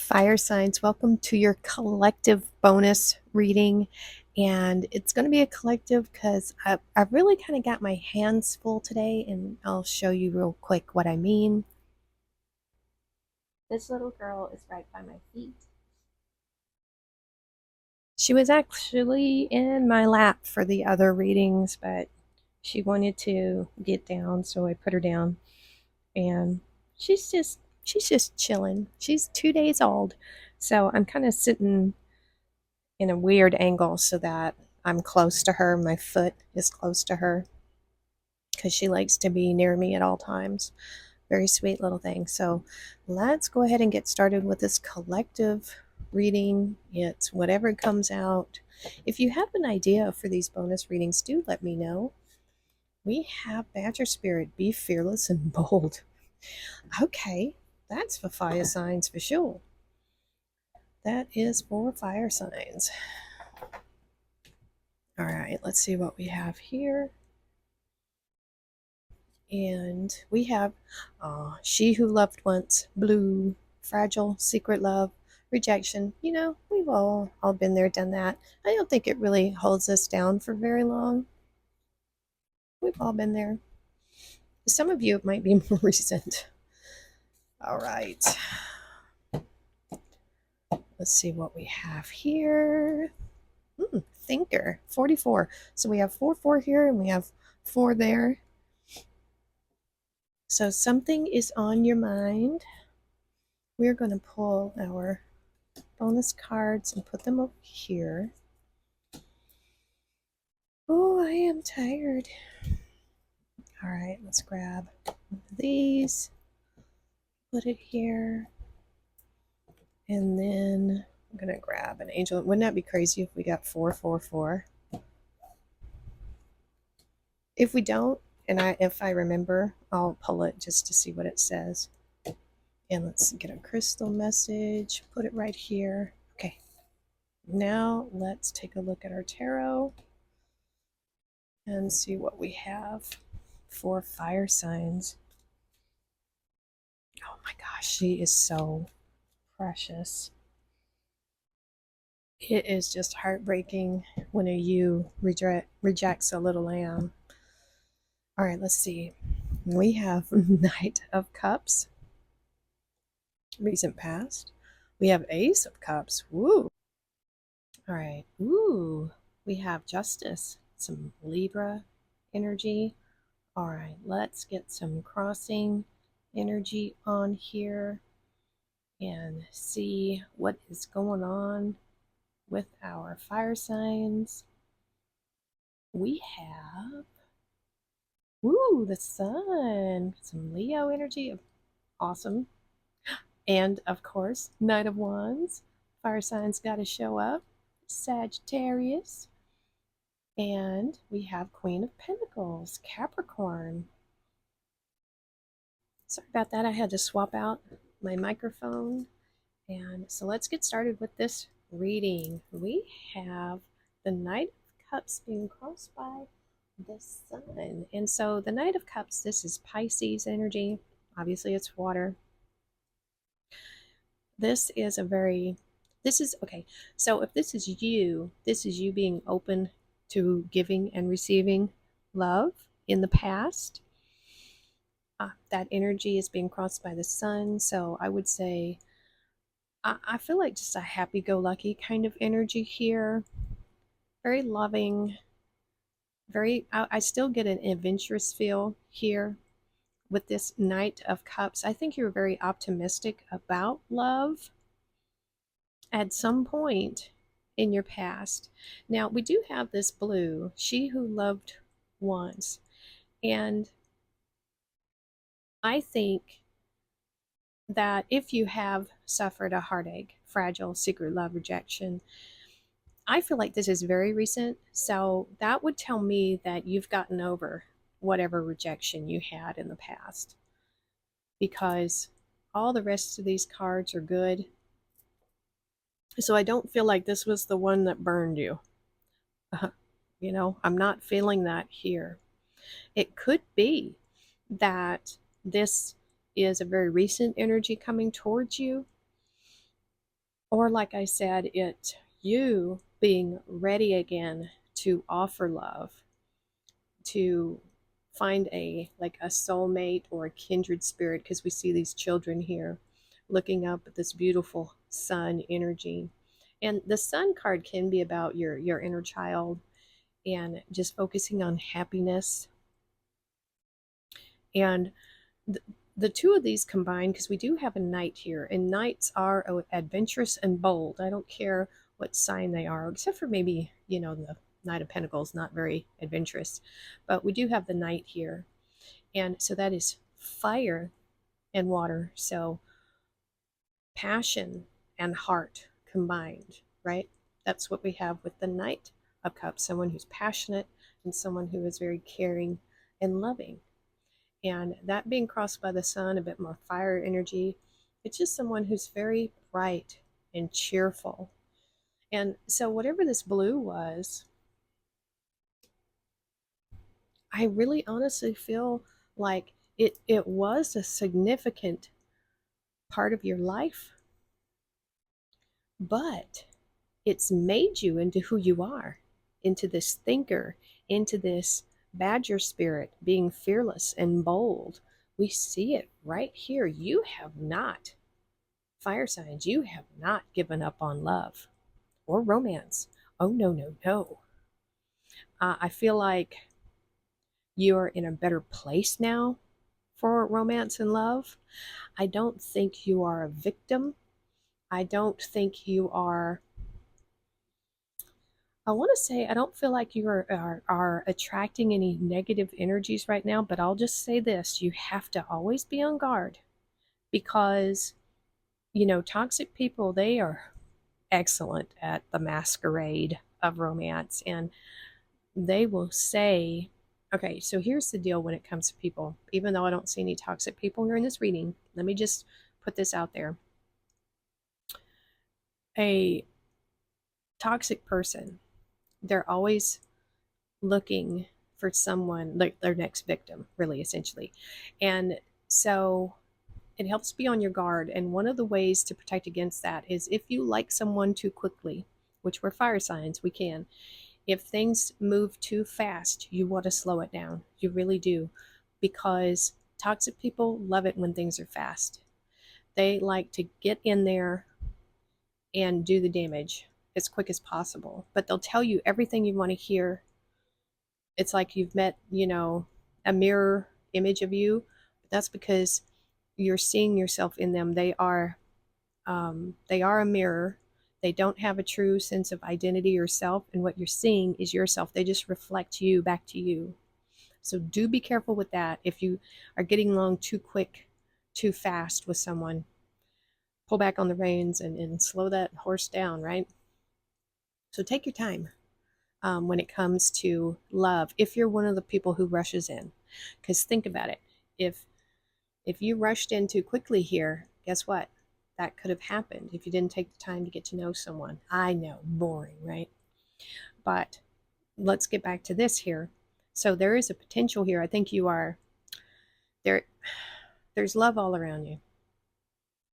Fire signs, welcome to your collective bonus reading. And it's going to be a collective because I really kind of got my hands full today, and I'll show you real quick what I mean. This little girl is right by my feet. She was actually in my lap for the other readings, but she wanted to get down, so I put her down. And she's just chilling. She's 2 days old, so I'm kind of sitting in a weird angle so that I'm close to her. My foot is close to her because she likes to be near me at all times. Very sweet little thing. So let's go ahead and get started with this collective reading. It's whatever comes out. If you have an idea for these bonus readings, do let me know. We have Badger Spirit, be fearless and bold. Okay, that's for fire signs for sure. That is for fire signs. All right, let's see what we have here. And we have She Who Loved Once, Blue, Fragile, Secret Love, Rejection. You know, we've all been there, done that. I don't think it really holds us down for very long. We've all been there. Some of you, it might be more recent. All right. Let's see what we have here. Thinker, 44. So we have 4 here, and we have 4 there. So something is on your mind. We're going to pull our bonus cards and put them over here. Oh, I am tired. All right, let's grab one of these, put it here, and then I'm going to grab an angel. Wouldn't that be crazy if we got 444? If we don't, and if I remember, I'll pull it just to see what it says. And let's get a crystal message, put it right here. Okay, now let's take a look at our tarot and see what we have for fire signs. Oh my gosh, she is so precious. It is just heartbreaking when a ewe rejects a little lamb. All right, let's see. We have Knight of Cups, recent past. We have Ace of Cups. Woo. All right. Ooh, we have Justice, some Libra energy. All right, let's get some crossing energy on here and see what is going on with our fire signs. We have, ooh, the sun, some Leo energy, awesome. And of course, Knight of Wands, fire signs got to show up, Sagittarius. And we have Queen of Pentacles, Capricorn. Sorry about that, I had to swap out my microphone. And so let's get started with this reading. We have the Knight of Cups being crossed by the sun. And so the Knight of Cups, this is Pisces energy. Obviously it's water. This is okay. So if this is you being open to giving and receiving love in the past. That energy is being crossed by the sun. So I would say, I feel like just a happy-go-lucky kind of energy here. Very loving. I still get an adventurous feel here with this Knight of Cups. I think you're very optimistic about love at some point in your past. Now, we do have this blue, She Who Loved Once. And I think that if you have suffered a heartache, fragile, secret love, rejection, I feel like this is very recent. So that would tell me that you've gotten over whatever rejection you had in the past, because all the rest of these cards are good. So I don't feel like this was the one that burned you. I'm not feeling that here. It could be that this is a very recent energy coming towards you. Or like I said, it you being ready again to offer love, to find a soulmate or a kindred spirit, because we see these children here looking up at this beautiful sun energy. And the sun card can be about your inner child and just focusing on happiness. And the, the two of these combined, because we do have a knight here, and knights are adventurous and bold. I don't care what sign they are, except for maybe, the Knight of Pentacles, not very adventurous. But we do have the knight here. And so that is fire and water. So passion and heart combined, right? That's what we have with the Knight of Cups, someone who's passionate and someone who is very caring and loving. And that being crossed by the sun, a bit more fire energy, it's just someone who's very bright and cheerful. And so, whatever this blue was, I really honestly feel like it was a significant part of your life, but it's made you into who you are, into this thinker, into this badger spirit, being fearless and bold. We see it right here. You have not, fire signs, you have not given up on love or romance. Oh, no, no, no. I feel like you are in a better place now for romance and love. I don't think you are a victim. I don't think you are, I want to say, I don't feel like you are attracting any negative energies right now, but I'll just say this: you have to always be on guard because, toxic people, they are excellent at the masquerade of romance. And they will say, okay, so here's the deal when it comes to people. Even though I don't see any toxic people here in this reading, let me just put this out there. A toxic person, they're always looking for someone, like their next victim, really, essentially. And so it helps be on your guard. And one of the ways to protect against that is if you like someone too quickly, which we're fire signs, we can. If things move too fast, you want to slow it down. You really do. Because toxic people love it when things are fast. They like to get in there and do the damage as quick as possible. But they'll tell you everything you want to hear. It's like you've met, a mirror image of you. But that's because you're seeing yourself in them. They are a mirror. They don't have a true sense of identity or self, and what you're seeing is yourself. They just reflect you back to you. So do be careful with that. If you are getting along too quick, too fast with someone, pull back on the reins and slow that horse down, right? So take your time when it comes to love, if you're one of the people who rushes in. Because think about it. If you rushed in too quickly here, guess what? That could have happened if you didn't take the time to get to know someone. I know, boring, right? But let's get back to this here. So there is a potential here. I think you are there. There's love all around you,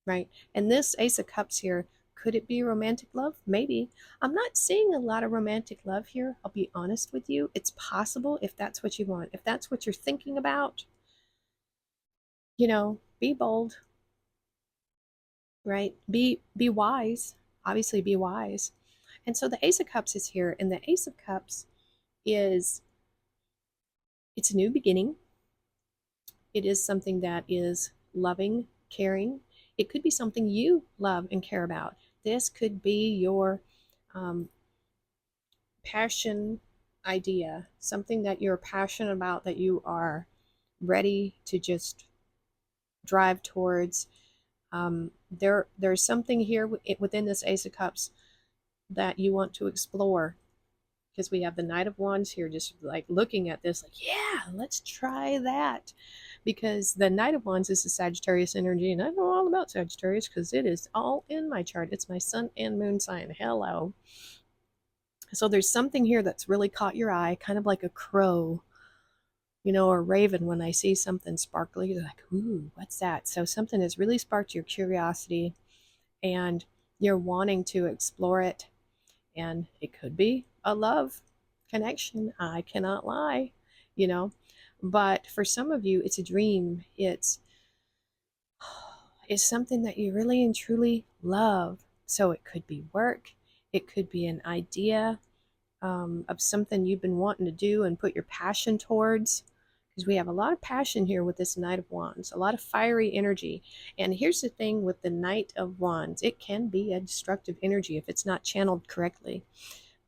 right? And this Ace of Cups here, could it be romantic love? Maybe. I'm not seeing a lot of romantic love here. I'll be honest with you. It's possible if that's what you want. If that's what you're thinking about, be bold, right? Be wise. Obviously be wise. And so the Ace of Cups is here, and the Ace of Cups is, it's a new beginning. It is something that is loving, caring. It could be something you love and care about. This could be your passion idea, something that you're passionate about, that you are ready to just drive towards. There's something here within this Ace of Cups that you want to explore, because we have the Knight of Wands here, just like looking at this, like, yeah, let's try that. Because the Knight of Wands is the Sagittarius energy, and I know all about Sagittarius because it is all in my chart. It's my sun and moon sign. Hello. So there's something here that's really caught your eye, kind of like a crow, or raven. When I see something sparkly, you're like, ooh, what's that? So something has really sparked your curiosity, and You're wanting to explore it, and it could be a love connection. I cannot lie, you know. But for some of you, it's a dream. It's something that you really and truly love. So it could be work, it could be an idea of something you've been wanting to do and put your passion towards. Because we have a lot of passion here with this Knight of Wands, a lot of fiery energy. And here's the thing with the Knight of Wands, it can be a destructive energy if it's not channeled correctly.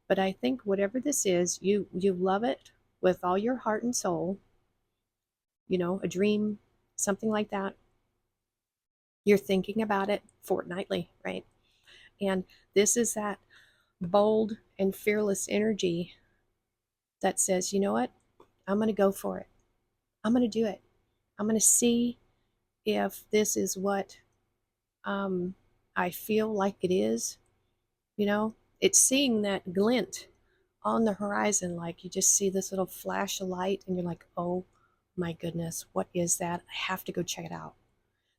But I think whatever this is, you love it with all your heart and soul, a dream, something like that. You're thinking about it fortnightly, right? And this is that bold and fearless energy that says, you know what? I'm going to go for it. I'm going to do it. I'm going to see if this is what I feel like it is. It's seeing that glint on the horizon, like you just see this little flash of light and you're like, oh my goodness, what is that? I have to go check it out.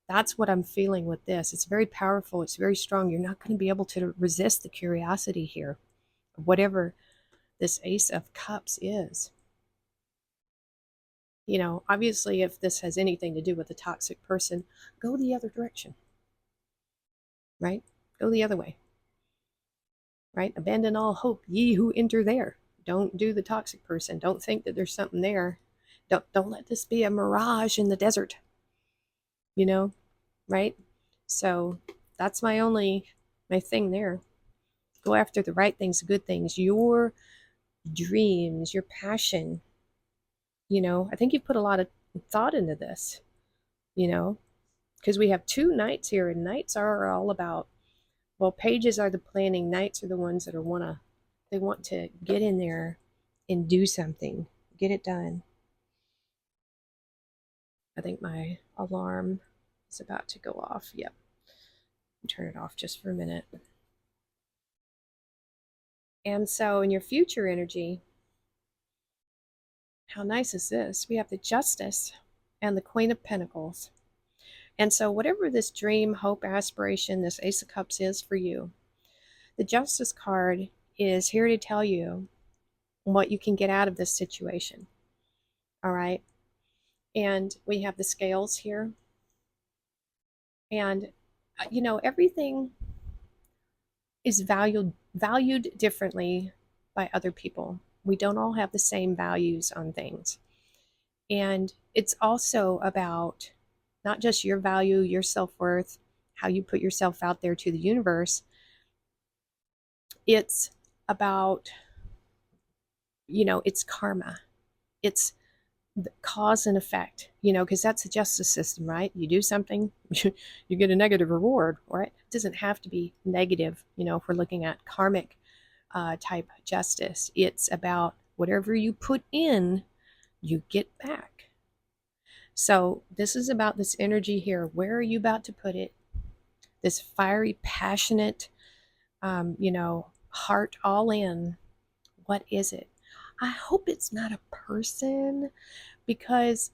That's what I'm feeling with this. It's very powerful. It's very strong. You're not going to be able to resist the curiosity here, whatever this Ace of Cups is. Obviously, if this has anything to do with a toxic person, go the other direction, right? Go the other way, right? Abandon all hope, ye who enter there. Don't do the toxic person. Don't think that there's something there. Don't let this be a mirage in the desert, right? So that's my thing there. Go after the right things, the good things, your dreams, your passion. I think you've put a lot of thought into this, because we have two knights here, and knights are all about, well, pages are the planning, knights are the ones that they want to get in there and do something, get it done. I think my alarm is about to go off. Yep. Turn it off just for a minute. And so in your future energy, how nice is this? We have the Justice and the Queen of Pentacles. And so whatever this dream, hope, aspiration, this Ace of Cups is for you, the Justice card is here to tell you what you can get out of this situation. All right. And we have the scales here. And, everything is valued differently by other people. We don't all have the same values on things. And it's also about not just your value, your self-worth, how you put yourself out there to the universe. It's about, it's karma. It's the cause and effect, because that's the justice system, right? You do something, you get a negative reward, right? It doesn't have to be negative, if we're looking at karmic type justice. It's about whatever you put in, you get back. So this is about this energy here. Where are you about to put it? This fiery, passionate, heart all in. What is it? I hope it's not a person, because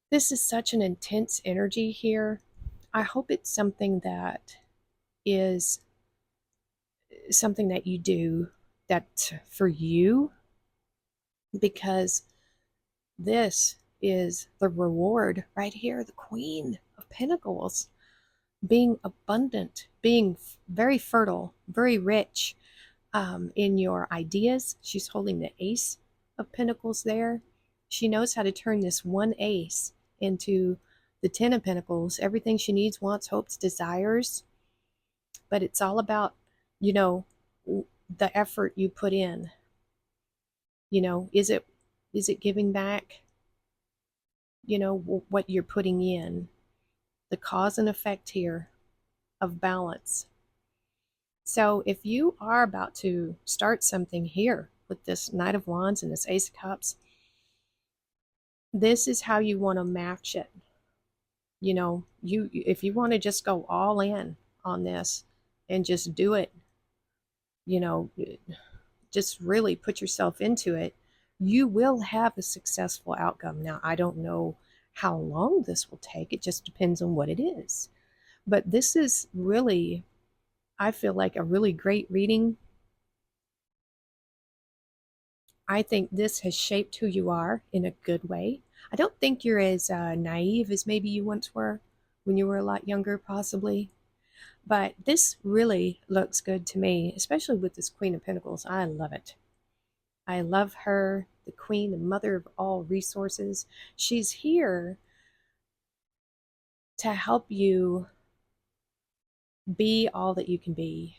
this is such an intense energy here. I hope it's something that is something that you do that's for you, because this is the reward right here, the Queen of Pentacles, being abundant, being very fertile, very rich in your ideas. She's holding the Ace of Pentacles there. She knows how to turn this one ace into the Ten of Pentacles, everything she needs, wants, hopes, desires. But it's all about, the effort you put in. Is it giving back? What you're putting in, the cause and effect here of balance. So if you are about to start something here with this Knight of Wands and this Ace of Cups, this is how you want to match it. If you want to just go all in on this and just do it, just really put yourself into it, you will have a successful outcome. Now, I don't know how long this will take. It just depends on what it is. But this is really I feel like a really great reading. I think this has shaped who you are in a good way. I don't think you're as naive as maybe you once were when you were a lot younger, possibly. But this really looks good to me, especially with this Queen of Pentacles. I love it. I love her, the Queen, the mother of all resources. She's here to help you be all that you can be.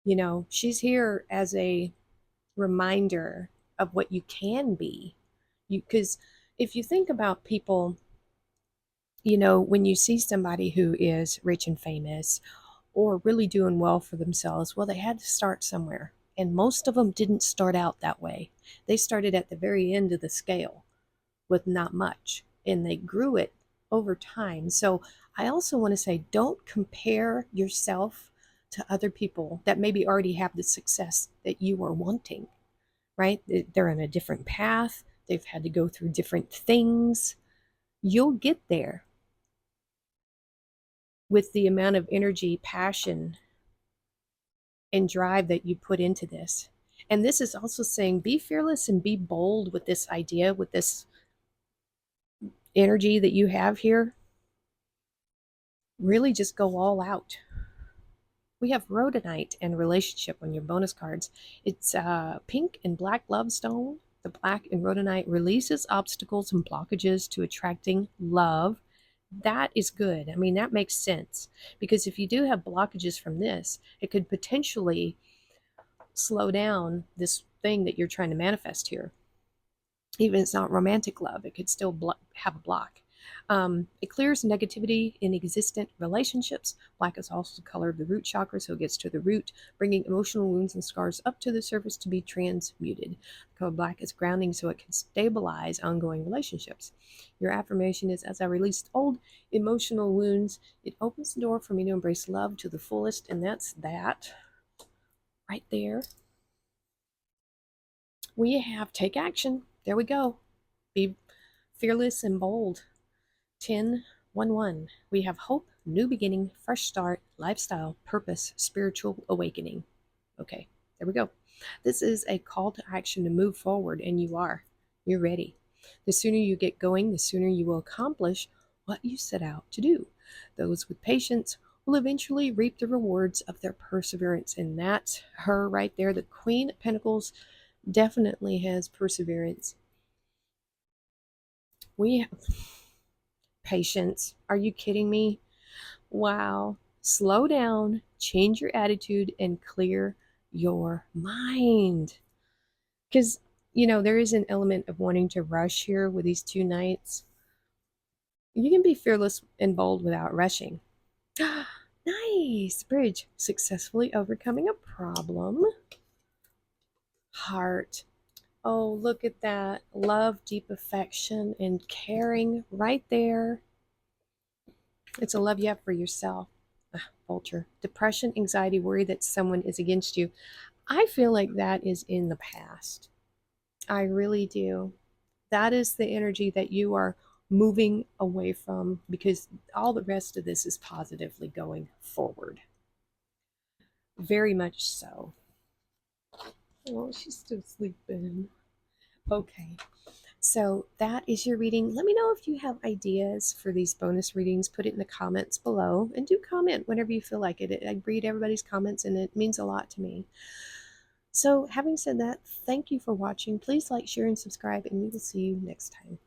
You know, she's here as a reminder of what you can be. Because if you think about people, you know, when you see somebody who is rich and famous or really doing well for themselves, well, they had to start somewhere. And most of them didn't start out that way. They started at the very end of the scale with not much, and they grew it over time. So I also want to say, don't compare yourself to other people that maybe already have the success that you are wanting, right? They're in a different path. They've had to go through different things. You'll get there with the amount of energy, passion, and drive that you put into this. And this is also saying be fearless and be bold with this idea, with this energy that you have here. Really just go all out. We have rhodonite and relationship on your bonus cards. It's pink and black love stone. The black and rhodonite releases obstacles and blockages to attracting love. That is good. I mean, that makes sense because if you do have blockages from this, it could potentially slow down this thing that you're trying to manifest here. Even if it's not romantic love, it could still have a block. It clears negativity in existent relationships. Black is also the color of the root chakra, so it gets to the root, bringing emotional wounds and scars up to the surface to be transmuted. The color black is grounding, so it can stabilize ongoing relationships. Your affirmation is, as I released old emotional wounds, it opens the door for me to embrace love to the fullest, and that's that right there. We have take action. There we go. Be fearless and bold. 10-1-1. We have hope, new beginning, fresh start, lifestyle, purpose, spiritual awakening. Okay, there we go. This is a call to action to move forward, and you are. You're ready. The sooner you get going, the sooner you will accomplish what you set out to do. Those with patience will eventually reap the rewards of their perseverance. And that's her right there. The Queen of Pentacles definitely has perseverance. We have patience. Are you kidding me? Wow. Slow down, change your attitude, and clear your mind. Because, you know, there is an element of wanting to rush here with these two knights. You can be fearless and bold without rushing. Nice. Bridge. Successfully overcoming a problem. Heart. Oh, look at that. Love, deep affection, and caring right there. It's a love you have for yourself. Vulture. Depression, anxiety, worry that someone is against you. I feel like that is in the past. I really do. That is the energy that you are moving away from because all the rest of this is positively going forward. Very much so. Oh, she's still sleeping. Okay. So that is your reading. Let me know if you have ideas for these bonus readings. Put it in the comments below and do comment whenever you feel like it. I read everybody's comments and it means a lot to me. So having said that, thank you for watching. Please like, share, and subscribe, and we will see you next time.